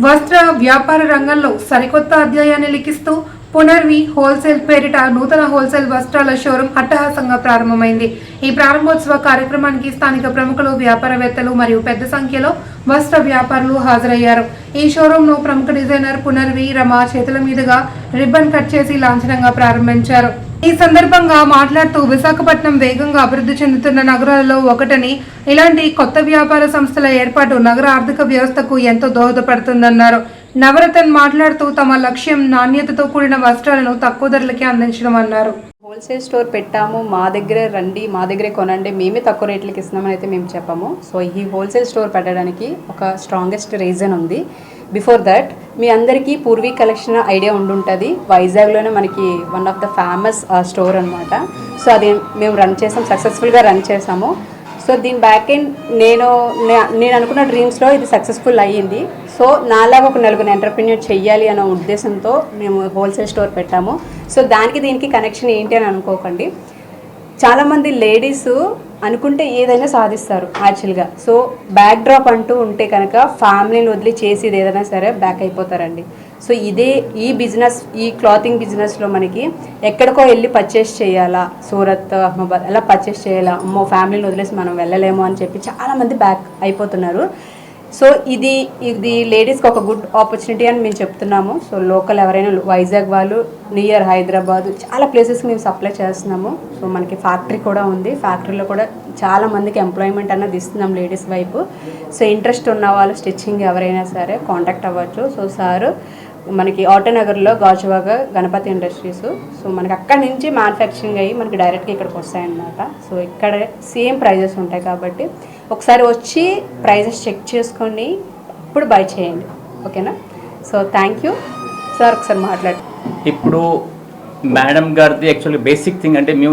వస్త్ర వ్యాపార రంగంలో సరికొత్త అధ్యాయాన్ని లిఖిస్తూ పునర్వి హోల్సేల్ పేరిట నూతన హోల్సేల్ వస్త్రాల షోరూం అట్టహాసంగా ప్రారంభమైంది. ఈ ప్రారంభోత్సవ కార్యక్రమానికి స్థానిక ప్రముఖులు, వ్యాపారవేత్తలు మరియు పెద్ద సంఖ్యలో వస్త్ర వ్యాపారులు హాజరయ్యారు. ఈ షోరూంను ప్రముఖ డిజైనర్ పునర్వి రమ చేతుల మీదుగా రిబ్బన్ కట్ చేసి లాంఛనంగా ప్రారంభించారు. ఈ సందర్భంగా మాట్లాడుతూ విశాఖపట్నం వేగంగా అభివృద్ధి చెందుతున్న నగరాలలో ఒకటని, ఇలాంటి కొత్త వ్యాపార సంస్థల ఏర్పాటు నగర ఆర్థిక వ్యవస్థకు ఎంతో దోహదపడుతుందన్నారు. నవరతన్ మాట్లాడుతూ తమ లక్ష్యం నాణ్యతతో కూడిన వస్త్రాలను తక్కువ ధరలకే అందించడం అన్నారు. హోల్సేల్ స్టోర్ పెట్టాము, మా దగ్గరే రండి, మా దగ్గరే కొనండి, మేమే తక్కువ రేట్లకి ఇస్తున్నామని అయితే మేము చెప్పాము. సో ఈ హోల్సేల్ స్టోర్ పెట్టడానికి ఒక స్ట్రాంగెస్ట్ రీజన్ ఉంది. బిఫోర్ దట్ మీ అందరికీ పూర్వీ కలెక్షన్ ఐడియా ఉండుంటుంది. వైజాగ్లోనే మనకి one of the famous store అనమాట. సో అది మేము సక్సెస్ఫుల్గా రన్ చేసాము. సో దీని బ్యాక్ ఎండ్ నేను అనుకున్న డ్రీమ్స్లో ఇది సక్సెస్ఫుల్ అయ్యింది. సో నాలాగా ఒక నలుగురు ఎంటర్ప్రెన్యూర్ చెయ్యాలి అనే ఉద్దేశంతో మేము హోల్సేల్ స్టోర్ పెట్టాము. సో దీనికి కనెక్షన్ ఏంటి అని అనుకోకండి. చాలామంది లేడీస్ అనుకుంటే ఏదైనా సాధిస్తారు యాక్చువల్గా. సో బ్యాక్ డ్రాప్ అంటూ ఉంటే కనుక ఫ్యామిలీని వదిలి చేసేది ఏదైనా సరే బ్యాక్ అయిపోతారండి. సో ఈ బిజినెస్, ఈ క్లాతింగ్ బిజినెస్లో మనకి ఎక్కడికో వెళ్ళి పర్చేస్ చేయాలా, సూరత్, అహ్మదాబాద్ అలా పర్చేస్ చేయాలా, అమ్మో ఫ్యామిలీని వదిలేసి మనం వెళ్ళలేము అని చెప్పి చాలామంది బ్యాక్ అయిపోతున్నారు. సో ఇది లేడీస్కి ఒక గుడ్ ఆపర్చునిటీ అని మేము చెప్తున్నాము. సో లోకల్ ఎవరైనా వైజాగ్ వాళ్ళు, నియర్ హైదరాబాద్ చాలా ప్లేసెస్కి మేము సప్లై చేస్తున్నాము. సో మనకి ఫ్యాక్టరీ కూడా ఉంది. ఫ్యాక్టరీలో కూడా చాలా మందికి ఎంప్లాయ్మెంట్ అన్నది ఇస్తున్నాం లేడీస్ వైపు. సో ఇంట్రెస్ట్ ఉన్న వాళ్ళు స్టిచ్చింగ్ ఎవరైనా సరే కాంటాక్ట్ అవ్వచ్చు. సో సార్ మనకి ఆటోనగర్లో గాజువాగ గణపతి ఇండస్ట్రీస్. సో మనకి అక్కడి నుంచి మ్యానుఫ్యాక్చరింగ్ అయ్యి మనకి డైరెక్ట్గా ఇక్కడికి వస్తాయన్నమాట. సో ఇక్కడ సేమ్ ప్రైజెస్ ఉంటాయి కాబట్టి ఒకసారి వచ్చి ప్రైజెస్ చెక్ చేసుకొని అప్పుడు బై చేయండి, ఓకేనా? So thank you sir. ఒకసారి మాట్లాడు. ఇప్పుడు మేడం గారిది యాక్చువల్లీ బేసిక్ థింగ్ అంటే మేము